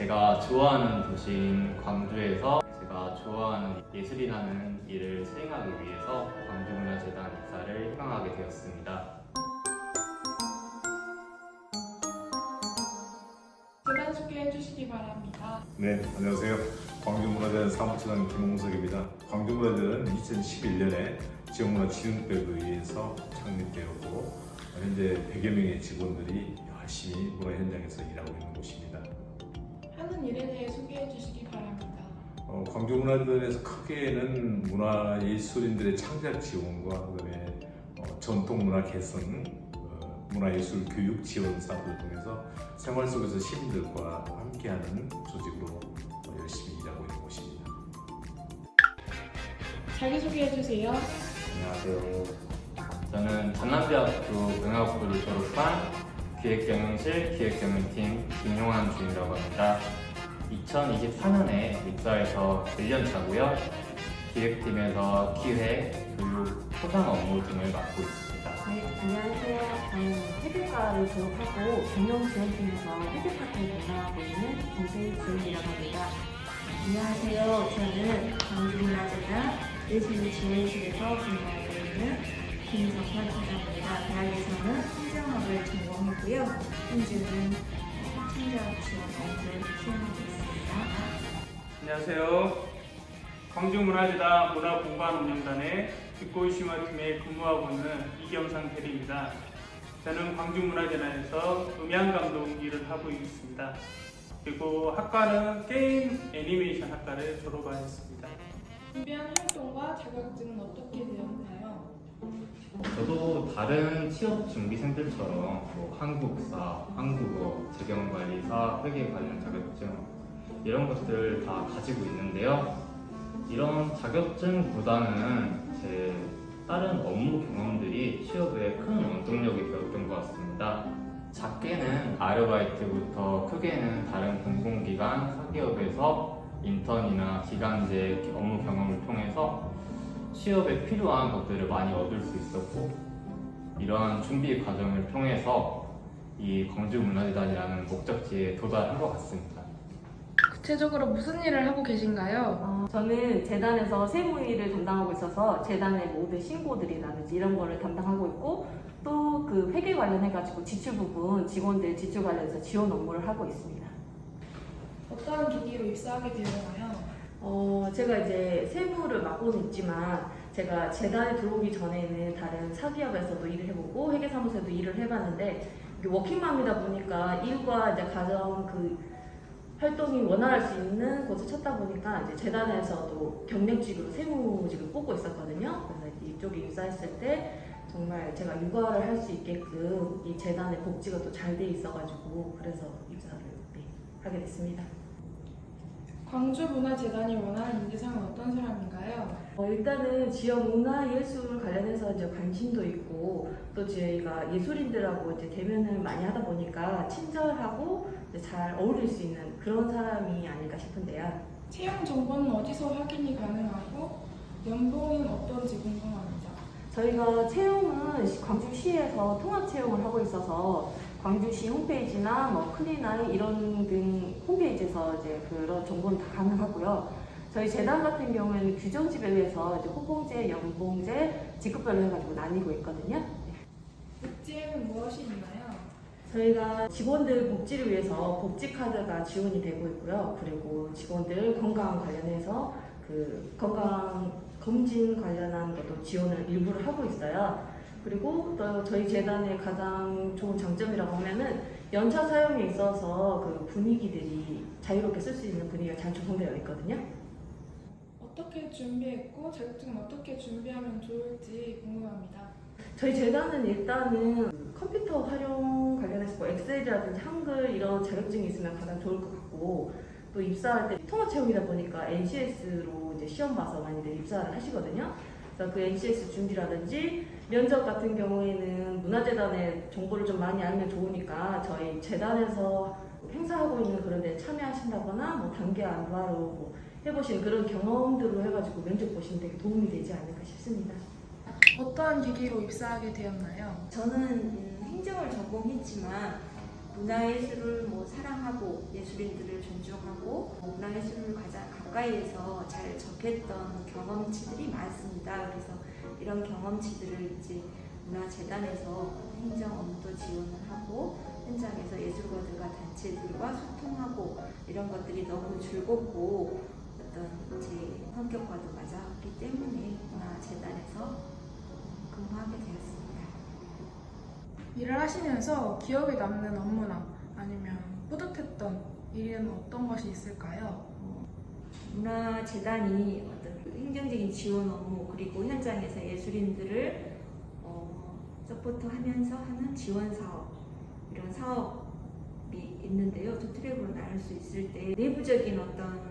제가 좋아하는 도시인 광주에서 제가 좋아하는 예술이라는 일을 수행하기 위해서 광주문화재단 입사를 희망하게 되었습니다. 재단 소개해 주시기 바랍니다. 네, 안녕하세요. 광주문화재단 사무처장 김홍석입니다. 광주문화재단은 2011년에 지역문화진흥법에 의해서 창립되었고 현재 100여 명의 직원들이 열심히 문화 현장에서 일하고 있는 곳입니다. 하는 일에 대해 소개해 주시기 바랍니다. 광주문화재단에서 크게는 문화예술인들의 창작 지원과 그다음에 전통문화 개선, 문화예술 교육 지원 사업을 통해서 생활 속에서 시민들과 함께하는 조직으로 열심히 일하고 있는 곳입니다. 자기소개해 주세요. 안녕하세요. 저는 전남대학교 문화학부를 졸업한 기획경영실 기획경영팀 김용환 주임이라고 합니다. 2024년에 입사해서 1년 차고요. 기획팀에서 기획, 교육, 포상 업무 등을 맡고 있습니다. 네, 안녕하세요. 저는 회계과를 졸업하고 경영지원팀에서 회계파트를 담당하고 있는 김세희지원이라고 합니다. 안녕하세요. 저는 광주문화재단 예술지원실에서 근무하고 있는 김정선 팀장입니다. 대학에서는 행정학을 전공하고요. 현재는 창작 지원 업무를 수행하고 있습니다. 안녕하세요. 광주문화재단 문화공간운영단의 빅보이심화팀에 근무하고 있는 이경상 대리입니다. 저는 광주문화재단에서 음향감독 일을 하고 있습니다. 그리고 학과는 게임 애니메이션 학과를 졸업하였습니다. 준비한 활동과 자격증은 어떻게 되었나요? 저도 다른 취업 준비생들처럼 한국사, 한국어, 재경관리사, 회계 관련 자격증 이런 것들 다 가지고 있는데요. 이런 자격증보다는 제 다른 업무 경험들이 취업에 큰 원동력이 되었던 것 같습니다. 작게는 아르바이트부터 크게는 다른 공공기관, 사기업에서 인턴이나 기간제 업무 경험을 통해서 취업에 필요한 것들을 많이 얻을 수 있었고 이러한 준비 과정을 통해서 이 광주문화재단이라는 목적지에 도달한 것 같습니다. 구체적으로 무슨 일을 하고 계신가요? 저는 재단에서 세무일을 담당하고 있어서 재단의 모든 신고들이라든지 이런 거를 담당하고 있고 또 그 회계 관련해가지고 지출 부분 직원들 지출 관련해서 지원 업무를 하고 있습니다. 어떠한 계기로 입사하게 되었나요? 제가 이제 세무를 맡고는 있지만 제가 재단에 들어오기 전에는 다른 사기업에서도 일을 해보고 회계사무소에도 일을 해봤는데 이게 워킹맘이다 보니까 일과 이제 가정 그 활동이 원활할 수 있는 곳을 찾다 보니까 이제 재단에서도 경력직으로 세무직을 뽑고 있었거든요. 그래서 이쪽에 입사했을 때 정말 제가 육아를 할 수 있게끔 이 재단의 복지가 또 잘 돼 있어가지고 그래서 입사를 하게 됐습니다. 광주문화재단이 원하는 인재상은 어떤 사람인가요? 일단은 지역 문화 예술 관련해서 이제 관심도 있고 또 저희가 예술인들하고 이제 대면을 많이 하다 보니까 친절하고 이제 잘 어울릴 수 있는 그런 사람이 아닐까 싶은데요. 채용 정보는 어디서 확인이 가능하고 연봉은 어떤지 궁금합니다. 저희가 채용은 광주시에서 통합 채용을 하고 있어서 광주시 홈페이지나 뭐 클리나이 이런 등 홈페이지에서 이제 그런 정보는 다 가능하고요. 저희 재단 같은 경우에는 규정집에 의해서 이제 호봉제, 연봉제, 직급별로 해가지고 나뉘고 있거든요. 복지에는 무엇이 있나요? 저희가 직원들 복지를 위해서 복지카드가 지원이 되고 있고요. 그리고 직원들 건강 관련해서 그 건강 검진 관련한 것도 지원을 일부를 하고 있어요. 그리고 또 저희 재단의 가장 좋은 장점이라고 하면은 연차 사용에 있어서 그 분위기들이 자유롭게 쓸 수 있는 분위기가 잘 조성되어 있거든요. 어떻게 준비했고 자격증은 어떻게 준비하면 좋을지 궁금합니다. 저희 재단은 일단은 컴퓨터 활용 관련해서 뭐 엑셀이라든지 한글 이런 자격증이 있으면 가장 좋을 것 같고 또 입사할 때 통합 채용이다 보니까 NCS로 이제 시험 봐서 많이들 입사를 하시거든요. 그래서 그 NCS 준비라든지 면접 같은 경우에는 문화재단의 정보를 좀 많이 알면 좋으니까 저희 재단에서 행사하고 있는 그런 데 참여하신다거나 뭐 단기 알바로 뭐 해보신 그런 경험들로 해가지고 면접 보시면 되게 도움이 되지 않을까 싶습니다. 어떠한 계기로 입사하게 되었나요? 저는 행정을 전공했지만 문화예술을 사랑하고 예술인들을 존중하고 가까이에서 잘 접했던 경험치들이 많습니다. 그래서 이런 경험치들을 이제 문화재단에서 행정 업무도 지원을 하고 현장에서 예술가들과 단체들과 소통하고 이런 것들이 너무 즐겁고 어떤 제 성격과도 맞았기 때문에 문화재단에서 근무하게 되었습니다. 일을 하시면서 기억에 남는 업무나 아니면 뿌듯했던 일은 어떤 것이 있을까요? 문화재단이 어떤 행정적인 지원 업무 그리고 현장에서 예술인들을 서포트하면서 하는 지원 사업 이런 사업이 있는데요. 두 트랙으로 나눌 수 있을 때 내부적인 어떤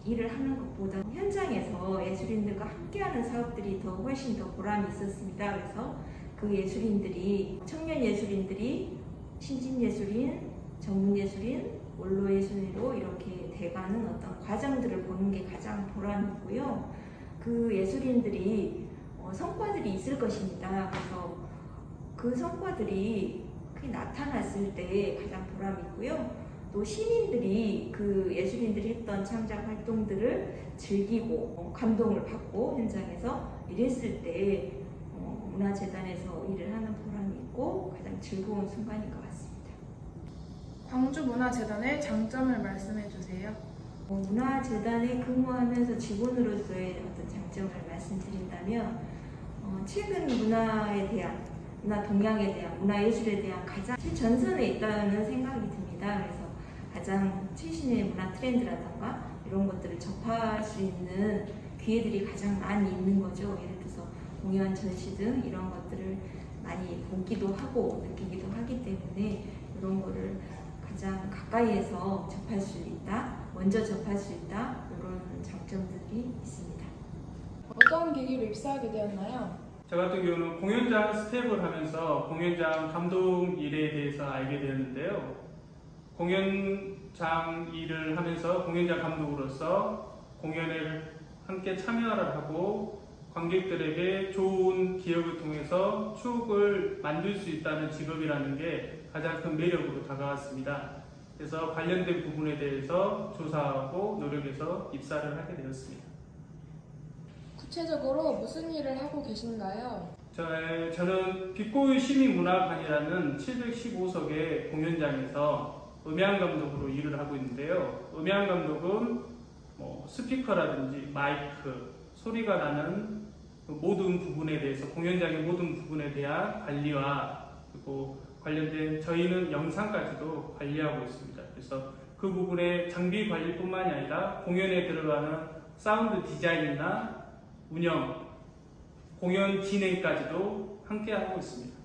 일을 하는 것보다 현장에서 예술인들과 함께하는 사업들이 더 훨씬 더 보람이 있었습니다. 그래서 그 예술인들이 청년 예술인들이 신진 예술인, 전문 예술인, 원로 예술인으로 이렇게 돼가는 어떤 과정들을 보는 게 가장 보람이고요. 그 예술인들이 성과들이 있을 것입니다. 그래서 그 성과들이 크게 나타났을 때 가장 보람이고요. 또 시민들이 그 예술인들이 했던 창작 활동들을 즐기고 감동을 받고 현장에서 일했을 때 문화재단에서 일을 하는 보람이 있고 가장 즐거운 순간인 것 같습니다. 광주문화재단의 장점을 말씀해 주세요. 문화재단에 근무하면서 직원으로서의 어떤 장점을 말씀드린다면 최근 문화에 대한 문화 동향에 대한 문화예술에 대한 가장 최전선에 있다는 생각이 듭니다. 그래서 가장 최신의 문화 트렌드라던가 이런 것들을 접할 수 있는 기회들이 가장 많이 있는 거죠. 예를 들어서 공연, 전시 등 이런 것들을 많이 보기도 하고 느끼기도 하기 때문에 이런 거를 가장 가까이에서 접할 수 있다, 먼저 접할 수 있다 이런 장점들이 있습니다. 어떠한 계기로 입사하게 되었나요? 저 같은 경우는 공연장 스텝을 하면서 공연장 감독 일에 대해서 알게 되었는데요. 공연장 일을 하면서 공연장 감독으로서 공연을 함께 참여를 하고 관객들에게 좋은 기억을 통해서 추억을 만들 수 있다는 직업이라는 게 가장 큰 매력으로 다가왔습니다. 그래서 관련된 부분에 대해서 조사하고 노력해서 입사를 하게 되었습니다. 구체적으로 무슨 일을 하고 계신가요? 저는 빛고유 시민문화관이라는 715석의 공연장에서 음향감독으로 일을 하고 있는데요. 음향감독은 스피커라든지 마이크, 소리가 나는 모든 부분에 대해서 공연장의 모든 부분에 대한 관리와 그리고 관련된 저희는 영상까지도 관리하고 있습니다. 그래서 그 부분의 장비 관리뿐만이 아니라 공연에 들어가는 사운드 디자인이나 운영, 공연 진행까지도 함께 하고 있습니다.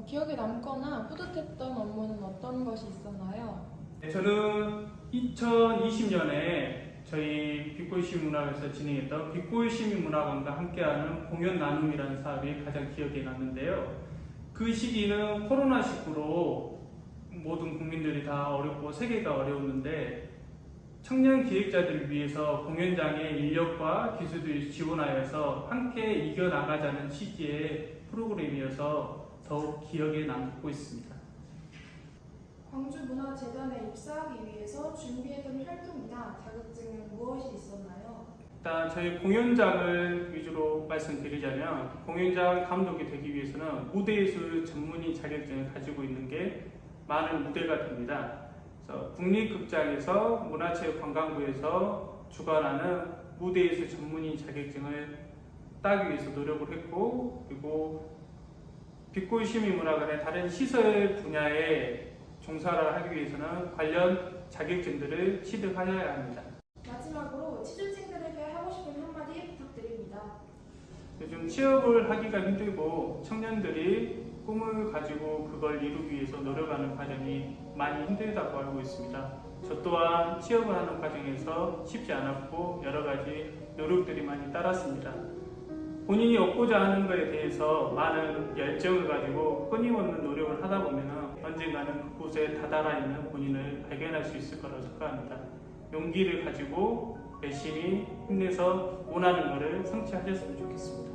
기억에 남거나 뿌듯했던 업무는 어떤 것이 있었나요? 저는 2020년에 저희 빛고유 시민문화관에서 진행했던 빛고유 시민문화관과 함께하는 공연 나눔이라는 사업이 가장 기억에 남는데요. 그 시기는 코로나19로 모든 국민들이 다 어렵고 세계가 어려웠는데 청년 기획자들을 위해서 공연장의 인력과 기술들을 지원하여서 함께 이겨나가자는 취지의 프로그램이어서 더욱 기억에 남고 있습니다. 광주문화재단에 입사하기 위해서 준비했던 활동이나 자격증은 무엇이 있었나요? 일단 저희 공연장을 위주로 말씀드리자면 공연장 감독이 되기 위해서는 무대예술 전문의 자격증을 가지고 있는 게 많은 무대가 됩니다. 그래서 국립극장에서 문화체육관광부에서 주관하는 무대예술 전문의 자격증을 따기 위해서 노력을 했고 그리고 빛고유 시민문화관의 다른 시설 분야에 종사를 하기 위해서는 관련 자격증들을 취득하여야 합니다. 마지막으로 취준생들에게 하고 싶은 한마디 부탁드립니다. 요즘 취업을 하기가 힘들고 청년들이 꿈을 가지고 그걸 이루기 위해서 노력하는 과정이 많이 힘들다고 알고 있습니다. 저 또한 취업을 하는 과정에서 쉽지 않았고 여러 가지 노력들이 많이 따랐습니다. 본인이 얻고자 하는 것에 대해서 많은 열정을 가지고 끊임없는 노력을 하다 보면 언젠가는 그곳에 다다라 있는 본인을 발견할 수 있을 거라고 생각합니다. 용기를 가지고 열심히 힘내서 원하는 것을 성취하셨으면 좋겠습니다.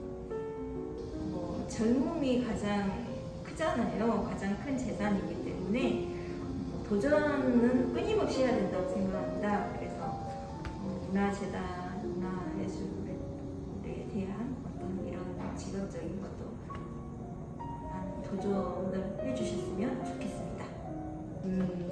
젊음이 가장 크잖아요. 가장 큰 재산이기 때문에 도전은 끊임없이 해야 된다고 생각합니다. 그래서 문화재단, 문화예술에 대한 어떤 이런 직업적인 것도 도전을 해주셨으면 좋겠습니다.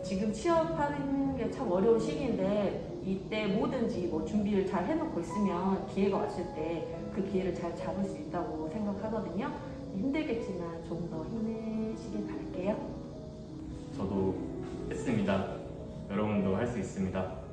지금 취업하는 게 참 어려운 시기인데 이때 뭐든지 뭐 준비를 잘 해놓고 있으면 기회가 왔을 때 그 기회를 잘 잡을 수 있다고 생각하거든요. 힘들겠지만 좀 더 힘내시길 바랄게요. 저도 했습니다. 여러분도 할 수 있습니다.